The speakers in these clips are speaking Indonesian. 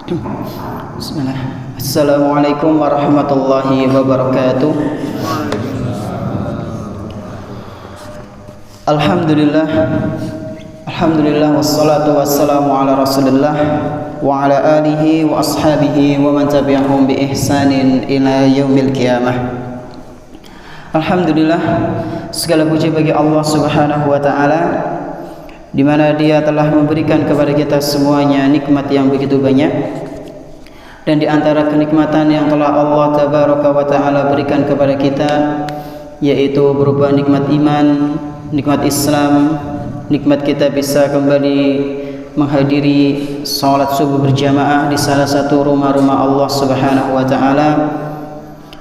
Bismillah. Assalamualaikum warahmatullahi wabarakatuh. Alhamdulillah. Alhamdulillah wassalatu wassalamu ala Rasulillah wa ala alihi wa ashabihi wa man tabi'ahum bi ihsanin ila yaumil qiyamah. Alhamdulillah, segala puji bagi Allah Subhanahu wa taala, di mana Dia telah memberikan kepada kita semuanya nikmat yang begitu banyak. Dan di antara kenikmatan yang telah Allah Tabaraka wa taala berikan kepada kita, yaitu berupa nikmat iman, nikmat Islam, nikmat kita bisa kembali menghadiri salat subuh berjamaah di salah satu rumah-rumah Allah Subhanahu wa taala,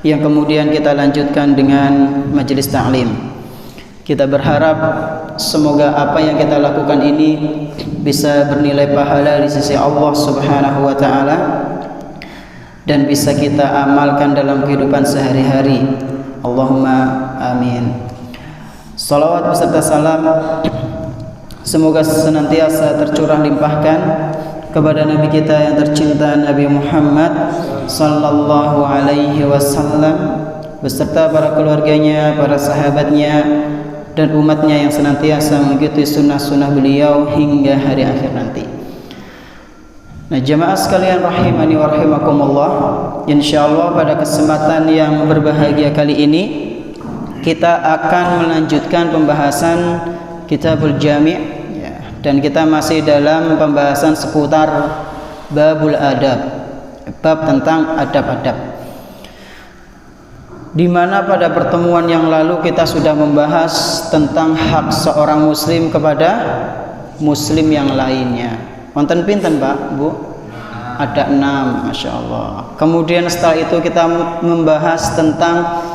yang kemudian kita lanjutkan dengan majelis ta'lim. Kita berharap semoga apa yang kita lakukan ini bisa bernilai pahala di sisi Allah Subhanahu wa taala dan bisa kita amalkan dalam kehidupan sehari-hari. Allahumma amin. Salawat beserta salam semoga senantiasa tercurah limpahkan kepada Nabi kita yang tercinta, Nabi Muhammad sallallahu alaihi wasallam, beserta para keluarganya, para sahabatnya, dan umatnya yang senantiasa mengikuti sunnah-sunnah beliau hingga hari akhir nanti. Nah, jamaah sekalian rahimani wa rahimakumullah, insyaallah pada kesempatan yang berbahagia kali ini kita akan melanjutkan pembahasan Kitabul Jami', ya, dan kita masih dalam pembahasan seputar babul adab, bab tentang adab-adab, di mana pada pertemuan yang lalu kita sudah membahas tentang hak seorang muslim kepada muslim yang lainnya. Wonten pinten Pak, Bu? Ada 6, Masya Allah. Kemudian setelah itu kita membahas tentang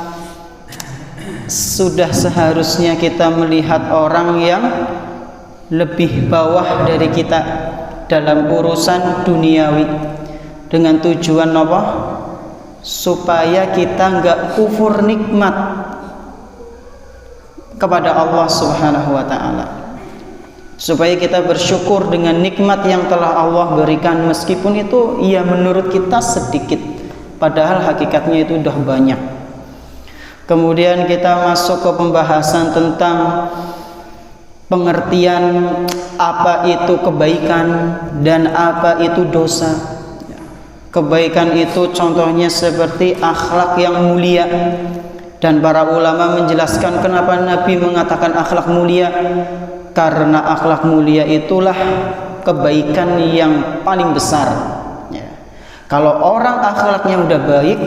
sudah seharusnya kita melihat orang yang lebih bawah dari kita dalam urusan duniawi, dengan tujuan apa? Supaya kita enggak kufur nikmat kepada Allah Subhanahu wa taala, supaya kita bersyukur dengan nikmat yang telah Allah berikan, meskipun itu ya menurut kita sedikit, padahal hakikatnya itu sudah banyak. Kemudian kita masuk ke pembahasan tentang pengertian apa itu kebaikan dan apa itu dosa. Kebaikan itu contohnya seperti akhlak yang mulia, dan para ulama menjelaskan kenapa Nabi mengatakan akhlak mulia, karena akhlak mulia itulah kebaikan yang paling besar, ya. Kalau orang akhlaknya udah baik,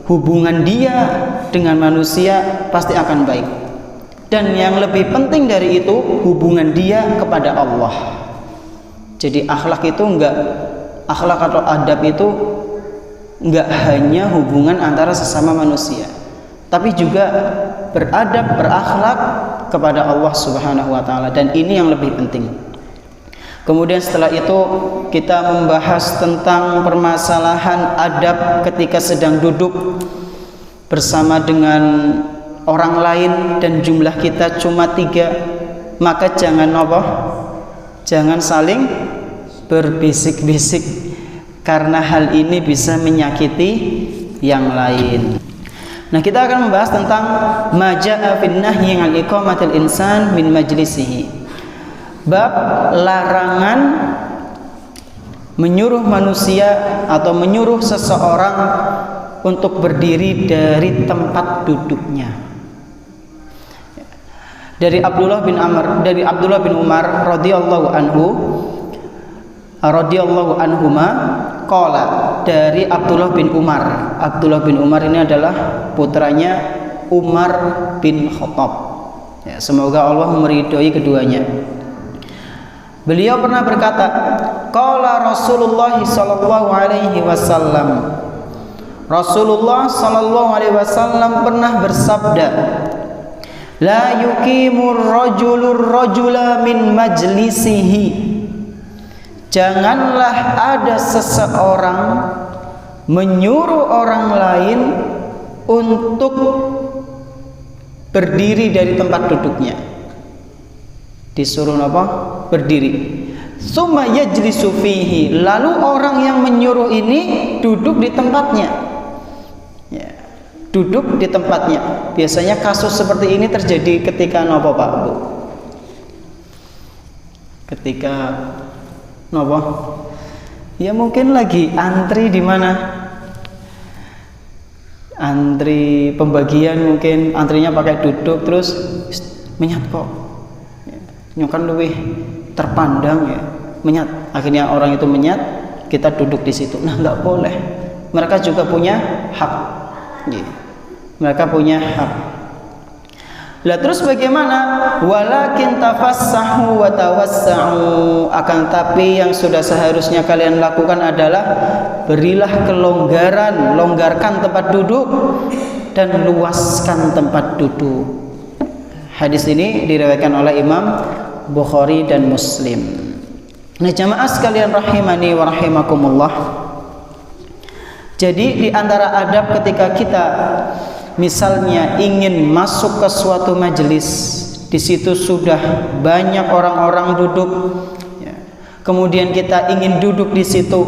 hubungan dia dengan manusia pasti akan baik, dan yang lebih penting dari itu hubungan dia kepada Allah. Jadi akhlak itu akhlak atau adab itu enggak hanya hubungan antara sesama manusia, tapi juga beradab, berakhlak kepada Allah Subhanahu wa taala, dan ini yang lebih penting. Kemudian setelah itu kita membahas tentang permasalahan adab ketika sedang duduk bersama dengan orang lain dan jumlah kita cuma 3, maka jangan apa? Jangan saling berbisik-bisik, karena hal ini bisa menyakiti yang lain. Nah, kita akan membahas tentang maja'a fin nahyi 'an iqamatil insan min majlisihi. Bab larangan menyuruh manusia atau menyuruh seseorang untuk berdiri dari tempat duduknya. Dari Abdullah bin Umar radhiyallahu anhuma qala, dari Abdullah bin Umar. Abdullah bin Umar ini adalah putranya Umar bin Khattab, ya, semoga Allah meridhoi keduanya. Beliau pernah berkata, qala Rasulullah sallallahu alaihi wasallam, Rasulullah sallallahu alaihi wasallam pernah bersabda, la yuqimur rajula min majlisihi, janganlah ada seseorang menyuruh orang lain untuk berdiri dari tempat duduknya. Disuruh apa? Berdiri. Summa yajlisu fihi, lalu orang yang menyuruh ini duduk di tempatnya. Ya, duduk di tempatnya. Biasanya kasus seperti ini terjadi ketika nopo Pak Bu? Ketika nopo? Ya mungkin lagi antri di mana? Antri pembagian, mungkin antrinya pakai duduk terus menyat kok. Ya, nyokan lebih terpandang ya, menyat. Akhirnya orang itu menyat, kita duduk di situ. Nah, nggak boleh. Mereka juga punya hak. Ya. Mereka punya hak. Lah terus bagaimana? Walakin tafassahu wa tawassa'u, akan tapi yang sudah seharusnya kalian lakukan adalah berilah kelonggaran, longgarkan tempat duduk dan luaskan tempat duduk. Hadis ini diriwayatkan oleh Imam Bukhari dan Muslim. Nah, jamaah sekalian rahimani wa rahimakumullah. Jadi di antara adab ketika kita misalnya ingin masuk ke suatu majelis, di situ sudah banyak orang-orang duduk, ya, kemudian kita ingin duduk di situ,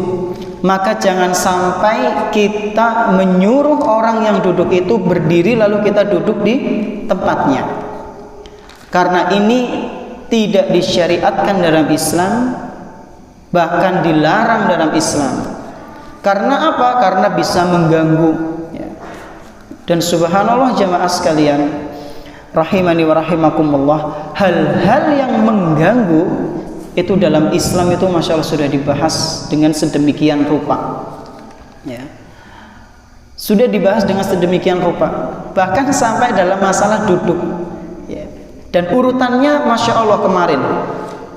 maka jangan sampai kita menyuruh orang yang duduk itu berdiri lalu kita duduk di tempatnya, karena ini tidak disyariatkan dalam Islam, bahkan dilarang dalam Islam. Karena apa? Karena bisa mengganggu. Dan subhanallah jamaah sekalian rahimani wa rahimakumullah, hal-hal yang mengganggu itu dalam Islam itu masya Allah sudah dibahas dengan sedemikian rupa, ya. Sudah dibahas dengan sedemikian rupa, bahkan sampai dalam masalah duduk, ya. Dan urutannya masya Allah kemarin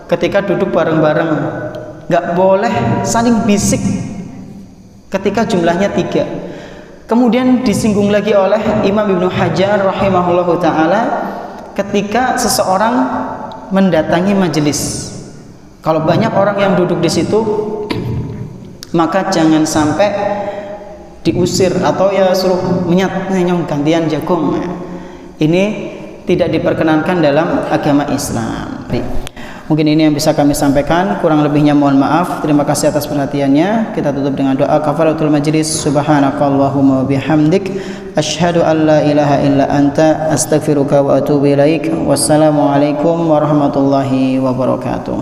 ketika duduk bareng-bareng nggak boleh saling bisik ketika jumlahnya 3. Kemudian disinggung lagi oleh Imam Ibnu Hajar rahimahullahu ta'ala ketika seseorang mendatangi majelis. Kalau banyak orang yang duduk di situ, maka jangan sampai diusir atau ya suruh menyat, nyong gantian jagung. Ini tidak diperkenankan dalam agama Islam. Mungkin ini yang bisa kami sampaikan, kurang lebihnya mohon maaf. Terima kasih atas perhatiannya. Kita tutup dengan doa kafaratul majlis. Subhanakallahumma wa bihamdik, asyhadu an la ilaha illa anta, astaghfiruka wa atubu ilaik. Wassalamualaikum warahmatullahi wabarakatuh.